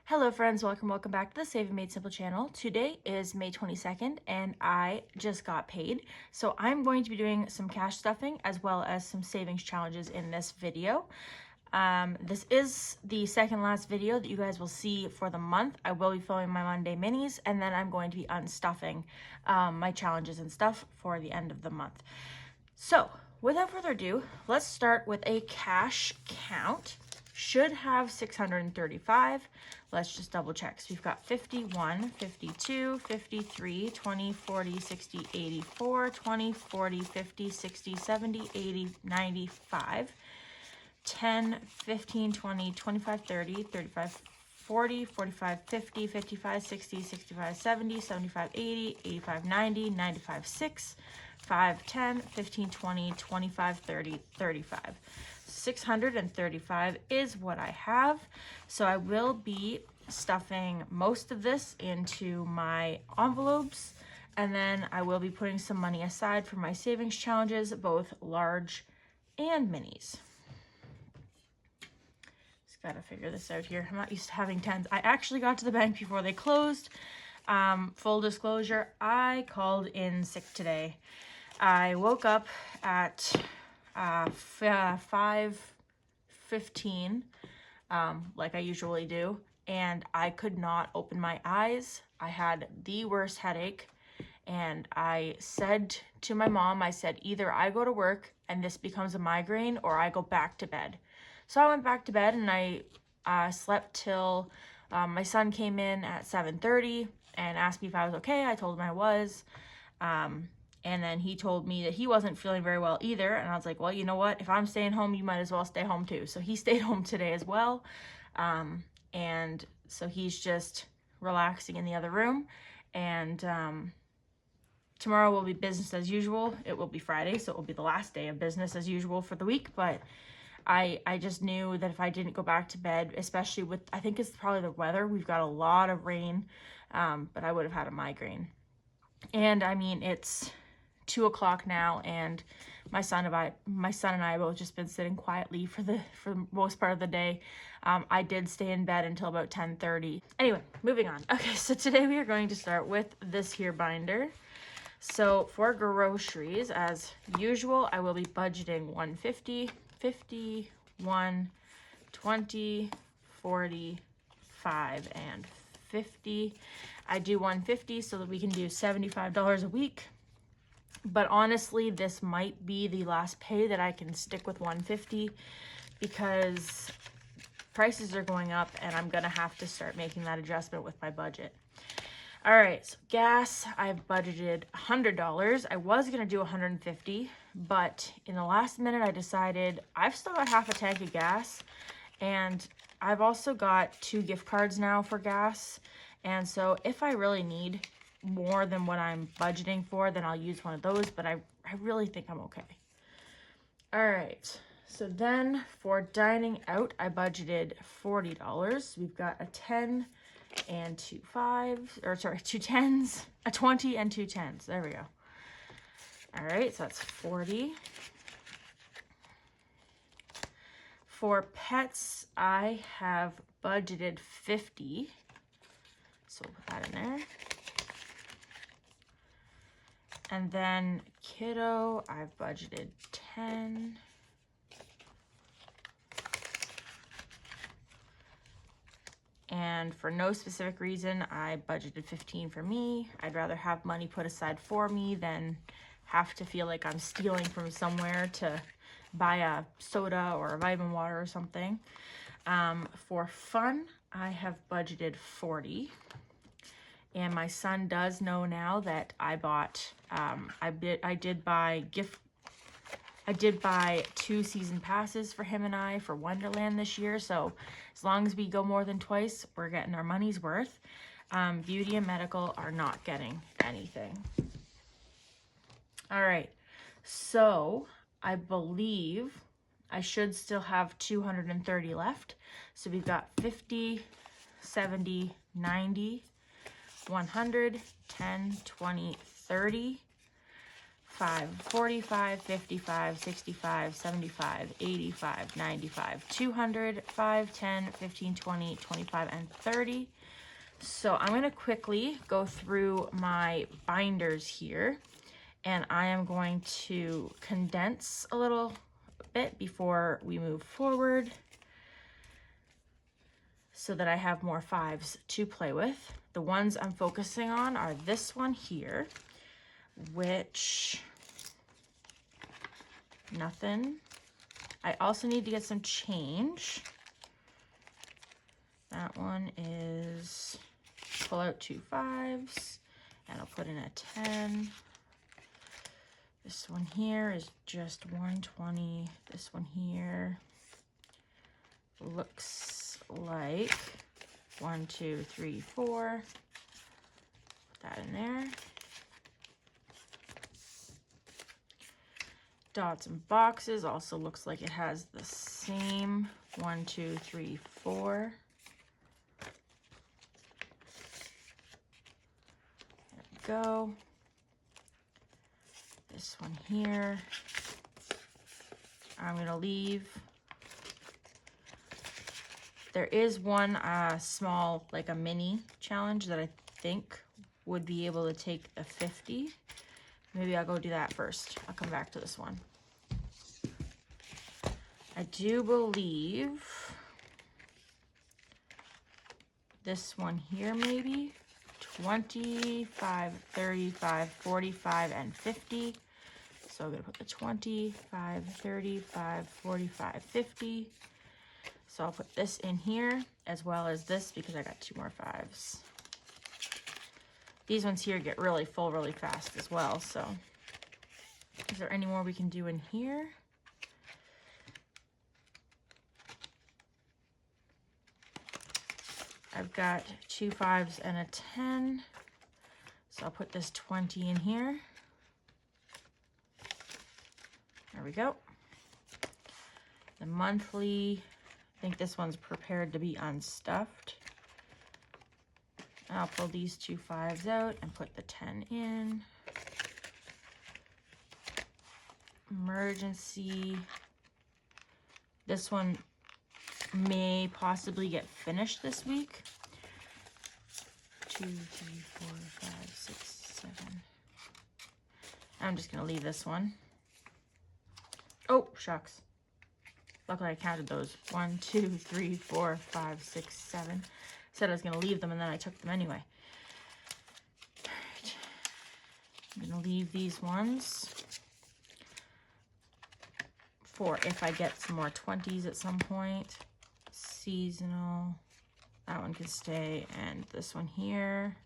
Hello friends, welcome back to the Save and Made Simple channel. Today is May 22nd and I just got paid. So I'm going to be doing some cash stuffing as well as some savings challenges in this video. This is the second last video that you guys will see for the month. I will be filming my Monday minis and then I'm going to be unstuffing my challenges and stuff for the end of the month. So without further ado, let's start with a cash count. Should have 635. Let's just double check. So we've got 51, 52, 53, 20, 40, 60, 84, 20, 40, 50, 60, 70, 80, 95, 10, 15, 20, 25, 30, 35, 40, 45, 50, 55, 60, 65, 70, 75, 80, 85, 90, 95, 6, 5, 10, 15, 20, 25, 30, 35. 635 is what I have. So I will be stuffing most of this into my envelopes, and then I will be putting some money aside for my savings challenges, both large and minis. Just gotta figure this out here. I'm not used to having tens. I actually got to the bank before they closed. Full disclosure, I called in sick today. I woke up at 5:15, like I usually do, and I could not open my eyes. I had the worst headache, and I said to my mom, I said, either I go to work and this becomes a migraine or I go back to bed. So I went back to bed and I slept till my son came in at 7:30 and asked me if I was okay. I told him I was. And then he told me that he wasn't feeling very well either. And I was like, well, you know what? If I'm staying home, you might as well stay home too. So he stayed home today as well. And so he's just relaxing in the other room. And tomorrow will be business as usual. It will be Friday, so it will be the last day of business as usual for the week. But I just knew that if I didn't go back to bed, especially with, I think it's probably the weather. We've got a lot of rain, but I would have had a migraine. And I mean, it's 2 o'clock now, and my son and I have both just been sitting quietly for the most part of the day. I did stay in bed until about 10:30. Anyway, moving on. Okay, so today we are going to start with this here binder. So for groceries, as usual, I will be budgeting 150, 50, 1, 20, 40, 5, and 50. I do 150 so that we can do $75 a week. But honestly, this might be the last pay that I can stick with 150 because prices are going up and I'm gonna have to start making that adjustment with my budget. All right, so gas, I've budgeted $100. I was gonna do 150, but in the last minute I decided I've still got half a tank of gas, and I've also got 2 gift cards now for gas. And so if I really need more than what I'm budgeting for, then I'll use one of those, but I really think I'm okay. All right, so then for dining out, I budgeted $40. We've got a 10 and 2 5s, or sorry, 2 10s, a 20 and 2 10s. There we go. All right, so that's 40. For pets, I have budgeted 50. So we'll put that in there. And then kiddo, I've budgeted 10. And for no specific reason, I budgeted 15 for me. I'd rather have money put aside for me than have to feel like I'm stealing from somewhere to buy a soda or a vitamin water or something. For fun, I have budgeted 40. And my son does know now that I bought, I did buy 2 season passes for him and I for Wonderland this year. So as long as we go more than twice, we're getting our money's worth. Beauty and medical are not getting anything. All right, so I believe I should still have 230 left. So we've got 50, 70, 90, 100, 10, 20, 30, 5, 45, 55, 65, 75, 85, 95, 200, 5, 10, 15, 20, 25, and 30. So I'm going to quickly go through my binders here, and I am going to condense a little bit before we move forward so that I have more 5s to play with. The ones I'm focusing on are this one here, which, nothing. I also need to get some change. That one is, pull out 2 5s, and I'll put in a 10. This one here is just 120. This one here looks like 1, 2, 3, 4. Put that in there. Dots and boxes also looks like it has the same 1, 2, 3, 4. There we go. This one here, I'm gonna leave. There is one small, like a mini challenge that I think would be able to take the 50. Maybe I'll go do that first. I'll come back to this one. I do believe this one here, maybe 25, 35, 45, and 50. So I'm gonna put the 25, 35, 45, 50. So I'll put this in here as well as this because I got 2 more 5s. These ones here get really full really fast as well. So is there any more we can do in here? I've got 2 5s and a 10. So I'll put this 20 in here. There we go. The monthly, I think this one's prepared to be unstuffed. I'll pull these 2 5s out and put the 10 in. Emergency. This one may possibly get finished this week. 2, 3, 4, 5, 6, 7. I'm just gonna leave this one. Oh, shucks. Luckily I counted those. 1, 2, 3, 4, 5, 6, 7. Said I was gonna leave them and then I took them anyway. All right. I'm gonna leave these ones for if I get some more 20s at some point. Seasonal. That one can stay, and this one here.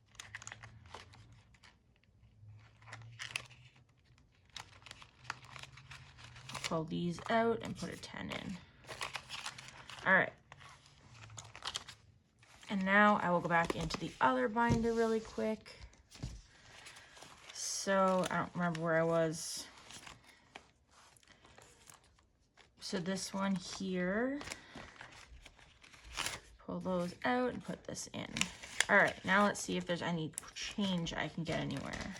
Pull these out and put a 10 in. All right. And now I will go back into the other binder really quick. So I don't remember where I was. So this one here, pull those out and put this in. All right, now let's see if there's any change I can get anywhere.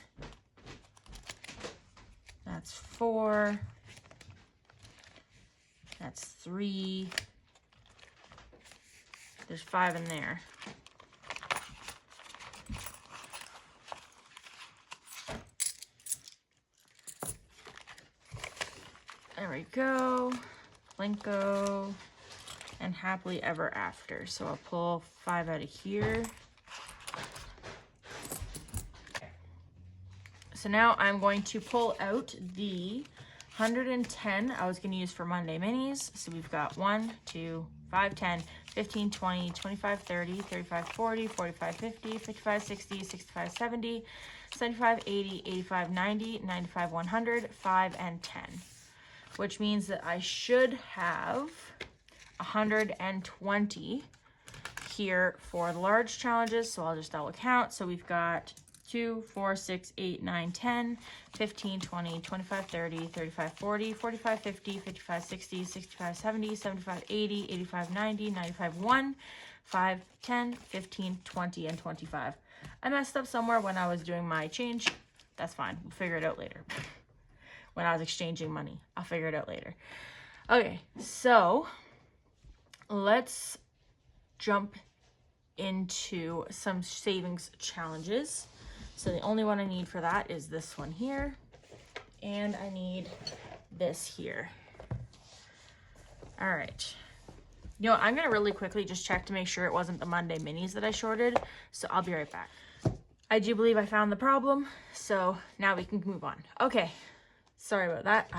That's 4. That's 3. There's 5 in there. There we go. Plinko and happily ever after. So I'll pull 5 out of here. So now I'm going to pull out the 110 I was going to use for Monday minis. So we've got 1, 2, 5, 10, 15, 20, 25, 30, 35, 40, 45, 50, 55, 60, 65, 70, 75, 80, 85, 90, 95, 100, 5, and 10. Which means that I should have 120 here for the large challenges. So I'll just double count. So we've got 2, 4, 6, 8, 9, 10, 15, 20, 25, 30, 35, 40, 45, 50, 55, 60, 65, 70, 75, 80, 85, 90, 95, 1, 5, 10, 15, 20, and 25. I messed up somewhere when I was doing my change. That's fine. We'll figure it out later. when I was exchanging money. I'll figure it out later. Okay, so let's jump into some savings challenges. So the only one I need for that is this one here, and I need this here. All right. You know, I'm gonna really quickly just check to make sure it wasn't the Monday minis that I shorted, so I'll be right back. I do believe I found the problem, so now we can move on. Okay, sorry about that.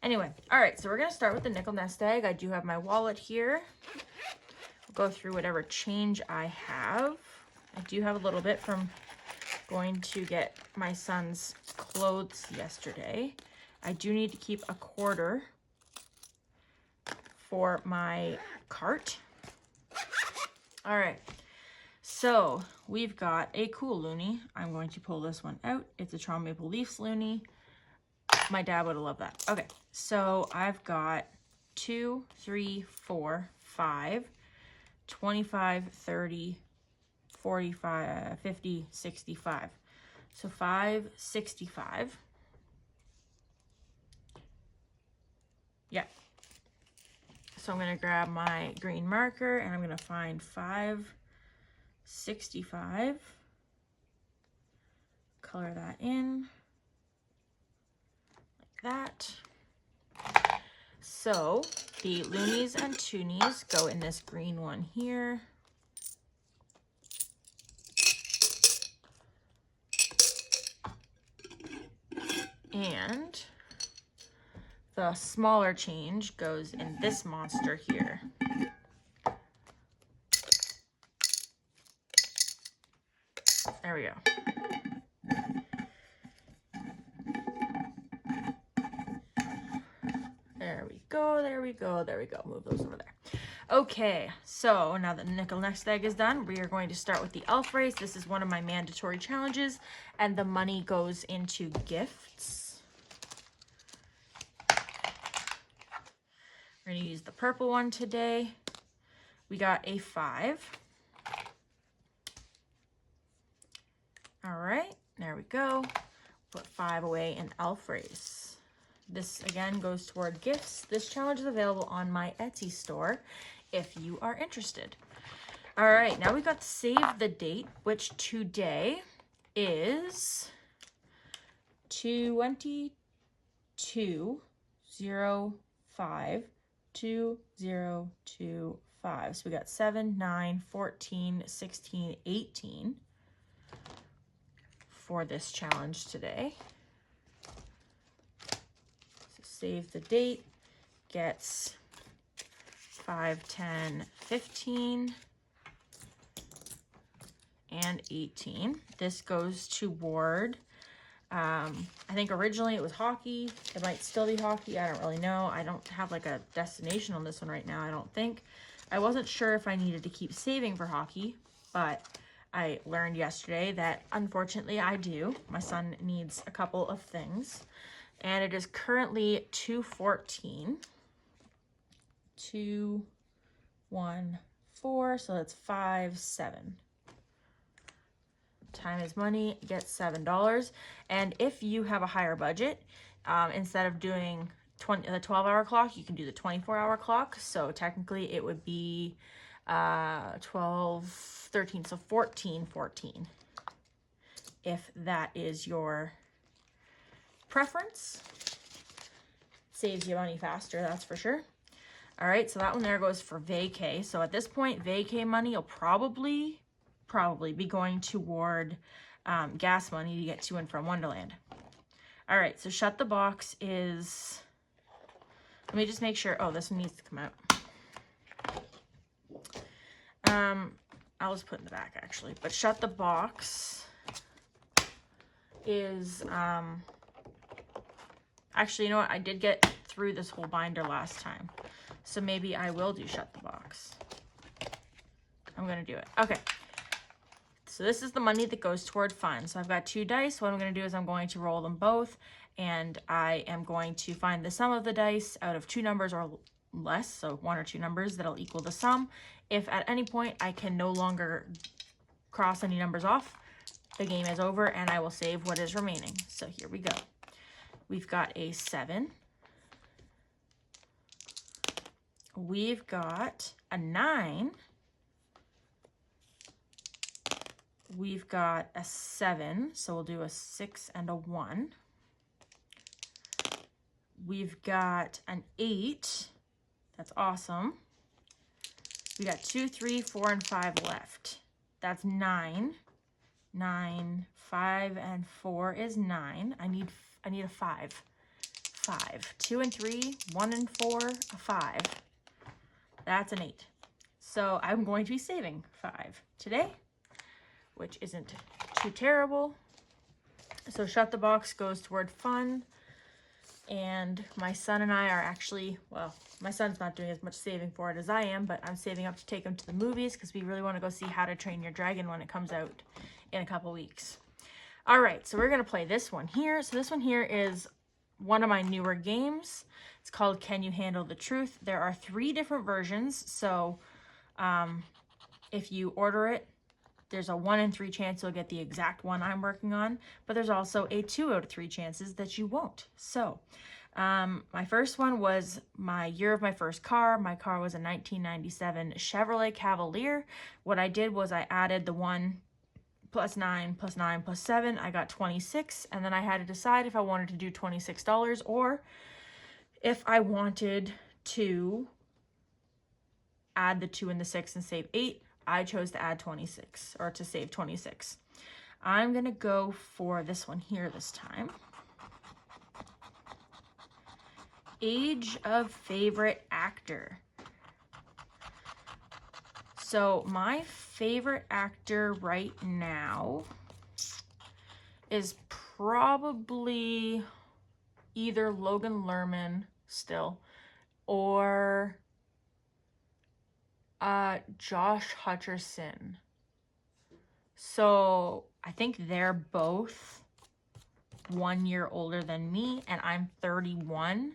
Anyway, all right, so we're gonna start with the nickel nest egg. I do have my wallet here. Go through whatever change I have. I do have a little bit from going to get my son's clothes yesterday. I do need to keep a quarter for my cart. All right, so we've got a cool loonie. I'm going to pull this one out. It's a Toronto Maple Leafs loonie. My dad would have loved that. Okay, so I've got 2, 3, 4, 5, 25, 30, 45, 50, 65. So 565. Yeah. So I'm going to grab my green marker and I'm going to find 565. Color that in like that. So the loonies and toonies go in this green one here. And the smaller change goes in this monster here. There we go. There we go, there we go, there we go. Move those over there. Okay, so now that the nickel nest egg is done, we are going to start with the elf race. This is one of my mandatory challenges, and the money goes into gifts. We're going to use the purple one today. We got a 5. All right, there we go. Put 5 away in elf race. This again goes toward gifts. This challenge is available on my Etsy store if you are interested. All right, now we got to save the date, which today is 22/05/2025. So we got 7, 9, 14, 16, 18 for this challenge today. So save the date gets 5, 10, 15, and 18. This goes toward, I think originally it was hockey. It might still be hockey. I don't really know. I don't have like a destination on this one right now, I don't think. I wasn't sure if I needed to keep saving for hockey, but I learned yesterday that unfortunately I do. My son needs a couple of things, and it is currently 2:14. 2, 1, 4, so that's 5, 7. Time is money, get $7. And if you have a higher budget, instead of doing the 12-hour clock, you can do the 24-hour clock. So technically it would be 12, 13, so 14, if that is your preference. Saves you money faster, that's for sure. All right, so that one there goes for vacay. So at this point, vacay money will probably be going toward gas money to get to and from Wonderland. All right, so shut the box is, let me just make sure, oh, this one needs to come out. I'll just put it in the back actually, but shut the box is, actually, you know what? I did get through this whole binder last time, so maybe I will do shut the box. I'm gonna do it. Okay. So this is the money that goes toward fun. So I've got 2 dice. What I'm going to do is I'm going to roll them both, and I am going to find the sum of the dice out of 2 numbers or less, so 1 or 2 numbers that'll equal the sum. If at any point I can no longer cross any numbers off, the game is over and I will save what is remaining. So here we go. We've got a 7. We've got a 9. We've got a 7, so we'll do a 6 and a 1. We've got an 8. That's awesome. We got 2, 3, 4, and 5 left. That's 9. 9, 5, and 4 is 9. I need a 5. 5. 2 and 3, 1 and 4, a 5. That's an 8. So I'm going to be saving 5 today, which isn't too terrible. So Shut the Box goes toward fun. And my son and I are actually, well, my son's not doing as much saving for it as I am, but I'm saving up to take him to the movies because we really want to go see How to Train Your Dragon when it comes out in a couple weeks. All right, so we're going to play this one here. So this one here is one of my newer games. It's called Can You Handle the Truth? There are 3 different versions. So if you order it, there's a 1 in 3 chance you'll get the exact one I'm working on, but there's also a 2 out of 3 chances that you won't. So my first one was my year of my first car. My car was a 1997 Chevrolet Cavalier. What I did was I added the 1 plus 9 plus 9 plus 7. I got 26, and then I had to decide if I wanted to do $26 or if I wanted to add the 2 and the 6 and save 8. I chose to add 26, or to save 26. I'm gonna go for this one here this time. Age of favorite actor. So my favorite actor right now is probably either Logan Lerman still, or Josh Hutcherson. So I think they're both 1 year older than me, and I'm 31.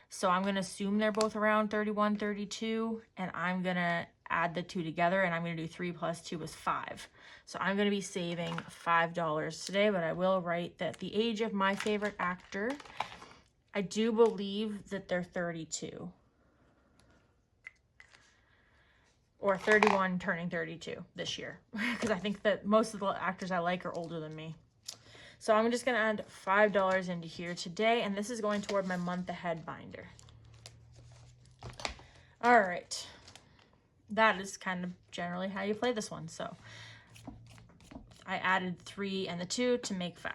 So I'm going to assume they're both around 31, 32, and I'm going to add the 2 together, and I'm going to do 3 plus 2 is 5. So I'm going to be saving $5 today, but I will write that the age of my favorite actor, I do believe that they're 32. Or 31 turning 32 this year. Because I think that most of the actors I like are older than me. So I'm just going to add $5 into here today. And this is going toward my month ahead binder. All right. That is kind of generally how you play this one. So I added 3 and the 2 to make 5.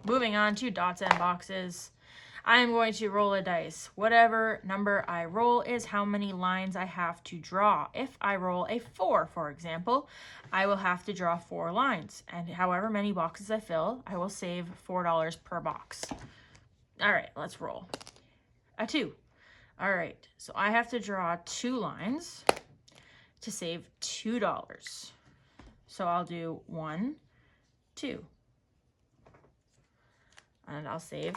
Moving on to dots and boxes. I am going to roll a dice. Whatever number I roll is how many lines I have to draw. If I roll a 4, for example, I will have to draw 4 lines. And however many boxes I fill, I will save $4 per box. All right, let's roll. A 2. All right, so I have to draw 2 lines to save $2. So I'll do 1, 2. And I'll save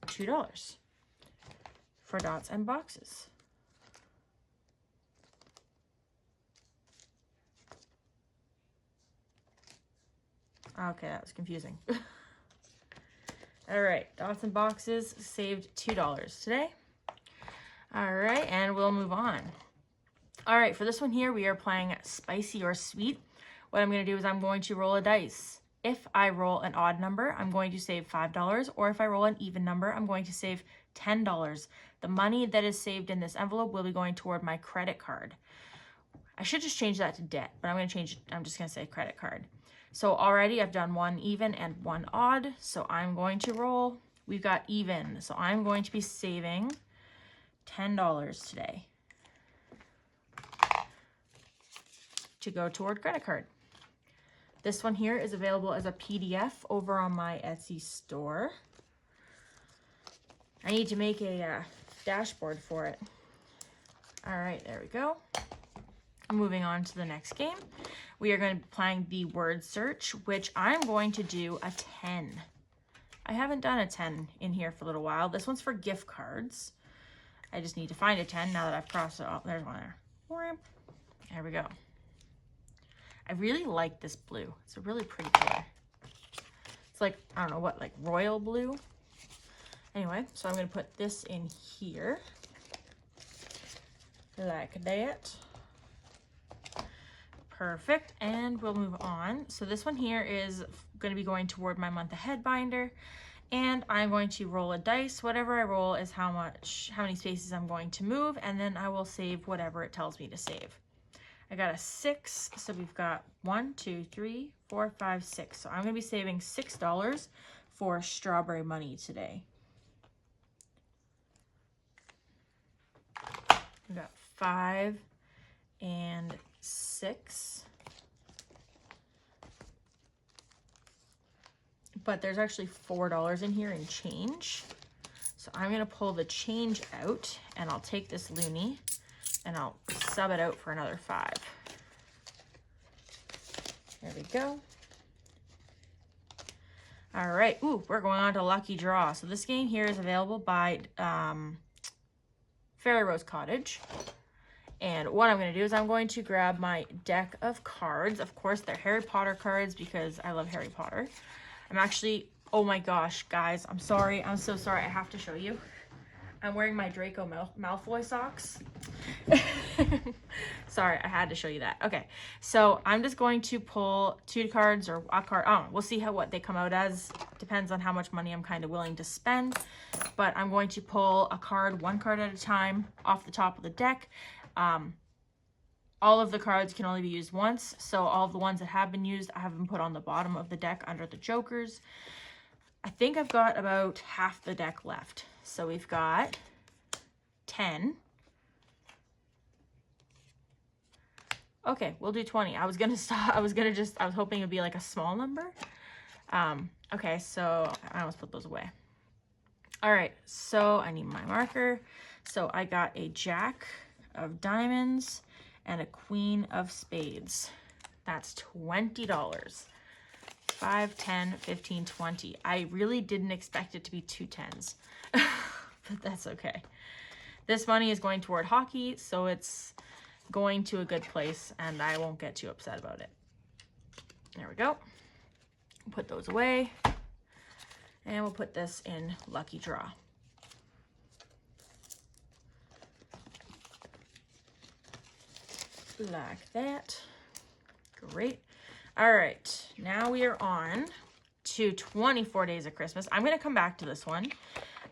$2 for dots and boxes. Okay, that was confusing. All right, dots and boxes saved $2 today. All right, and we'll move on. All right, for this one here, we are playing spicy or sweet. What I'm going to do is I'm going to roll a dice. If I roll an odd number, I'm going to save $5, or if I roll an even number, I'm going to save $10. The money that is saved in this envelope will be going toward my credit card. I should just change that to debt, but I'm just going to say credit card. So already I've done 1 even and 1 odd, so I'm going to roll. We've got even, so I'm going to be saving $10 today to go toward credit card. This one here is available as a PDF over on my Etsy store. I need to make a dashboard for it. All right, there we go. Moving on to the next game. We are going to be playing the word search, which I'm going to do a 10. I haven't done a 10 in here for a little while. This one's for gift cards. I just need to find a 10 now that I've crossed it off. There's one there. There we go. I really like this blue. It's a really pretty color. It's like, I don't know what, like royal blue? Anyway, so I'm going to put this in here like that. Perfect. And we'll move on. So this one here is going to be going toward my month ahead binder. And I'm going to roll a dice. Whatever I roll is how many spaces I'm going to move. And then I will save whatever it tells me to save. I got a 6. So we've got 1, 2, 3, 4, 5, 6. So I'm going to be saving $6 for strawberry money today. We got 5 and 6. But there's actually $4 in here in change. So I'm going to pull the change out and I'll take this loonie and I'll sub it out for another 5. There we go. All right. Ooh, we're going on to Lucky Draw. So this game here is available by FairyRoseCottage. And what I'm going to do is I'm going to grab my deck of cards. Of course, they're Harry Potter cards because I love Harry Potter. I'm actually, oh my gosh, guys, I'm sorry. I'm so sorry. I have to show you. I'm wearing my Draco Malfoy socks. Sorry, I had to show you that. Okay, so I'm just going to pull 2 cards or a card. Oh, we'll see what they come out as. Depends on how much money I'm kind of willing to spend. But I'm going to pull a card, 1 card at a time, off the top of the deck. All of the cards can only be used once, so all of the ones that have been used, I have them put on the bottom of the deck under the jokers. I think I've got about half the deck left. So we've got 10. Okay, we'll do 20. I was gonna stop. I was hoping it'd be like a small number. Okay, so I almost put those away. All right, so I need my marker. So I got a Jack of Diamonds and a Queen of Spades. That's $20. 5, 10, 15, 20. I really didn't expect it to be 2 10s, but that's okay. This money is going toward hockey, so it's going to a good place, and I won't get too upset about it. There we go. Put those away, and we'll put this in Lucky Draw. Like that. Great. All right, now we are on to 24 Days of Christmas. I'm going to come back to this one.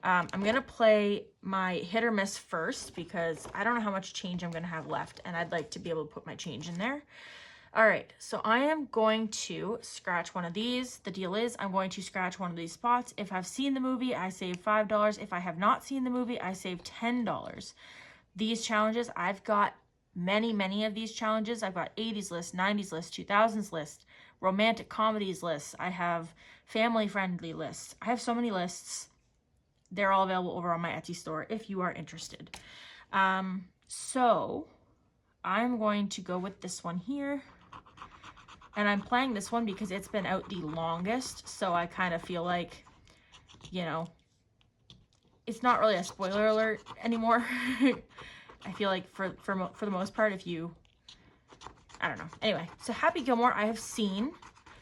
I'm going to play my hit or miss first because I don't know how much change I'm going to have left, and I'd like to be able to put my change in there. All right, so I am going to scratch one of these. The deal is I'm going to scratch one of these spots. If I've seen the movie, I save $5. If I have not seen the movie, I save $10. These challenges, I've got many of these challenges. I've got 80s list, 90s list, 2000s list, romantic comedies lists. I have family friendly lists. I have so many lists. They're all available over on my Etsy store if you are interested. So I'm going to go with this one here. And I'm playing this one because it's been out the longest. So I kind of feel like, you know, it's not really a spoiler alert anymore. I feel like for the most part, if you, I don't know. Anyway, so Happy Gilmore I have seen.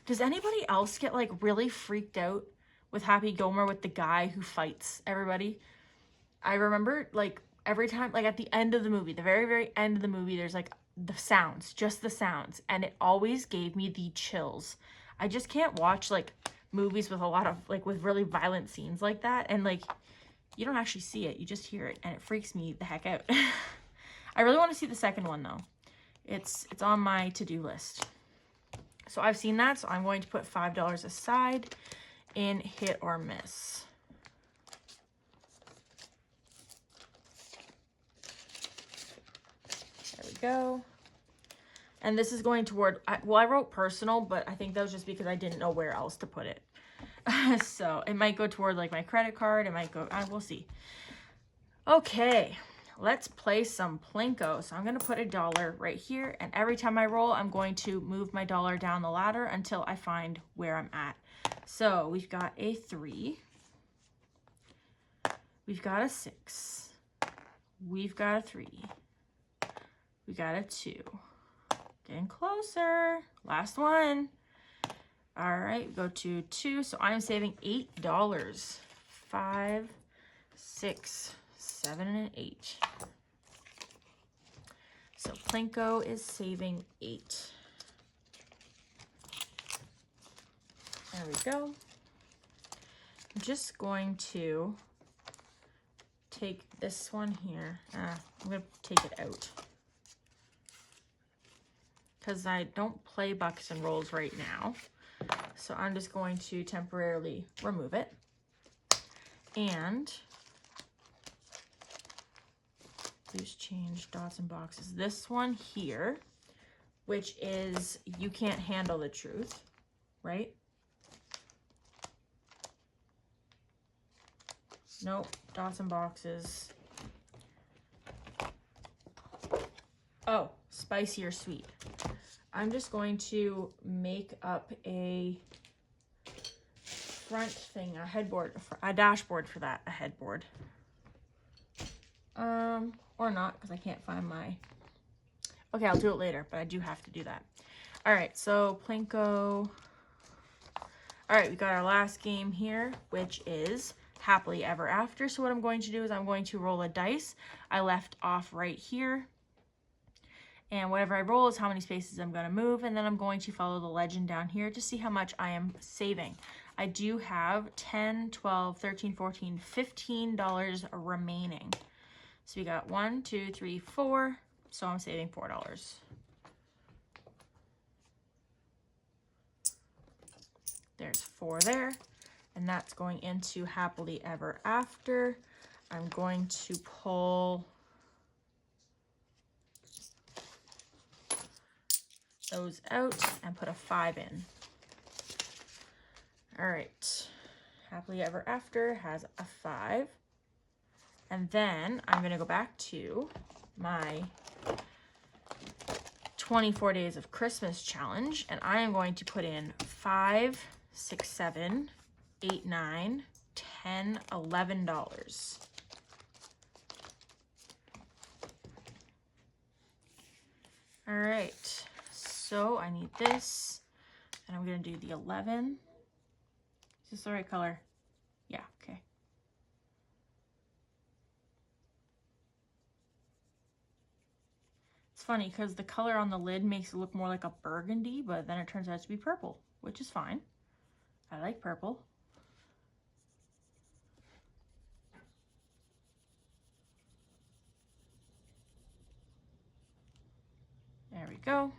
Does anybody else get like really freaked out with Happy Gilmore with the guy who fights everybody? I remember like every time, like at the end of the movie, the very end of the movie, there's like the sounds, just the sounds. And it always gave me the chills. I just can't watch like movies with a lot of like with really violent scenes like that. And like, you don't actually see it, you just hear it, and it freaks me the heck out. I really want to see the second one though. It's on my to-do list. So I've seen that, so I'm going to put $5 aside in hit or miss. There we go. And this is going toward, well, I wrote personal, but I think that was just because I didn't know where else to put it. So it might go toward like my credit card. It might go, we'll see. Okay, let's play some Plinko. So I'm going to put $1 right here. And every time I roll, I'm going to move my dollar down the ladder until I find where I'm at. So we've got a 3. We've got a 6. We've got a 3. We got a 2. Getting closer. Last one. All right, go to 2. So I'm saving $8. 5, 6, 7, and an 8. So Plinko is saving 8. There we go. I'm just going to take this one here. I'm going to take it out, because I don't play bucks and rolls right now. So I'm just going to temporarily remove it. And loose change, dots and boxes. This one here, which is you can't handle the truth, right? Nope, dots and boxes. Oh, spicy or sweet. I'm just going to make up a front thing, a headboard, a dashboard for that, a headboard. Or not, because I can't find my... Okay, I'll do it later, but I do have to do that. All right, so Plinko. All right, we got our last game here, which is Happily Ever After. So what I'm going to do is I'm going to roll a dice. I left off right here. And whatever I roll is how many spaces I'm going to move. And then I'm going to follow the legend down here to see how much I am saving. I do have $10, $12, $13, $14, $15 remaining. So we got 1, 2, 3, 4. So I'm saving $4. There's 4 there. And that's going into Happily Ever After. I'm going to pull those out and put a 5 in. All right. Happily Ever After has a 5. And then I'm going to go back to my 24 Days of Christmas challenge, and I am going to put in 5, 6, 7, 8, 9, 10, $11. All right, so I need this, and I'm going to do the 11. Is this the right color? Yeah, okay. It's funny because the color on the lid makes it look more like a burgundy, but then it turns out to be purple, which is fine. I like purple. There we go.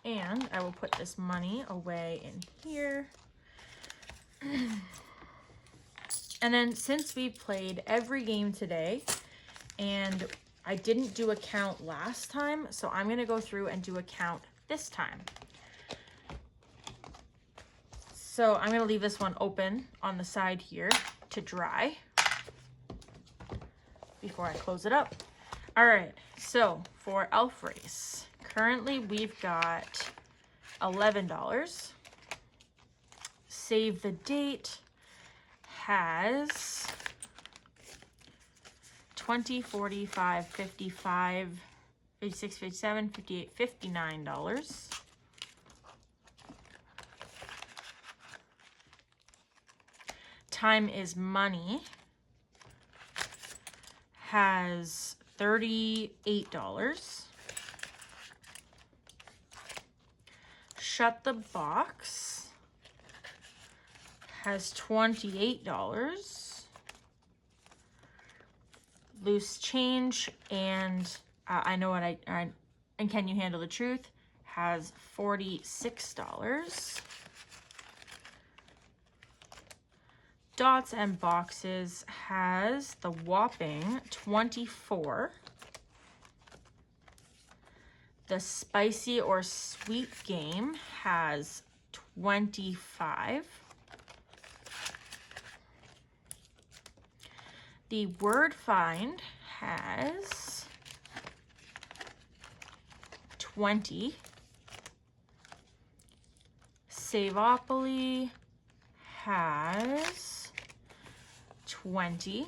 And I will put this money away in here. And then since we played every game today, and I didn't do a count last time, so I'm going to go through and do a count this time. So I'm going to leave this one open on the side here to dry before I close it up. All right, so for Elf Race, currently we've got $11. Save the Date has 20, 45, 55, 56, 57, 58, $59. Time is Money has $38. Shut the Box has $28. Loose Change and I Know What and Can You Handle the Truth has $46. Dots and Boxes has the whopping $24. The Spicy or Sweet Game has $25. The Word Find has $20. Saveopoly has $20.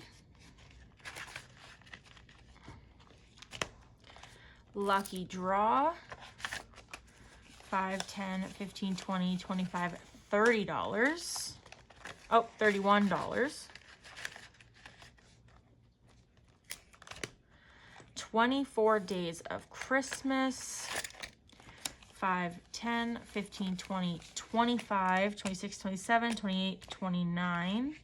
Lucky Draw, 5, 10, 15, 20, 25, $30. Oh, $31. 24 days of Christmas. 5, 10, 15, 20, 25, 26, 27, 28, 29,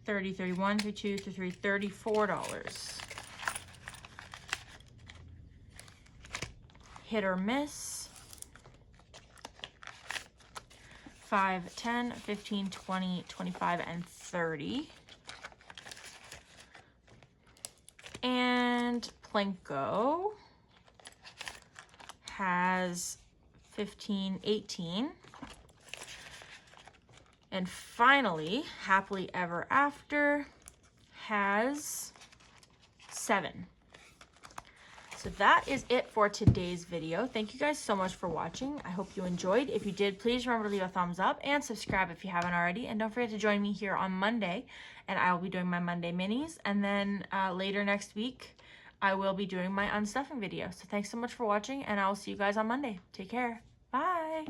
30, 31, 32, 33, $34. Hit or miss. 5, 10, 15, 20, 25, and 30. And Plinko has 15, 18. And finally, Happily Ever After has 7. So that is it for today's video. Thank you guys so much for watching. I hope you enjoyed. If you did, please remember to leave a thumbs up and subscribe if you haven't already. And don't forget to join me here on Monday, and I will be doing my Monday minis. And then later next week, I will be doing my unstuffing video. So thanks so much for watching, and I will see you guys on Monday. Take care. Bye.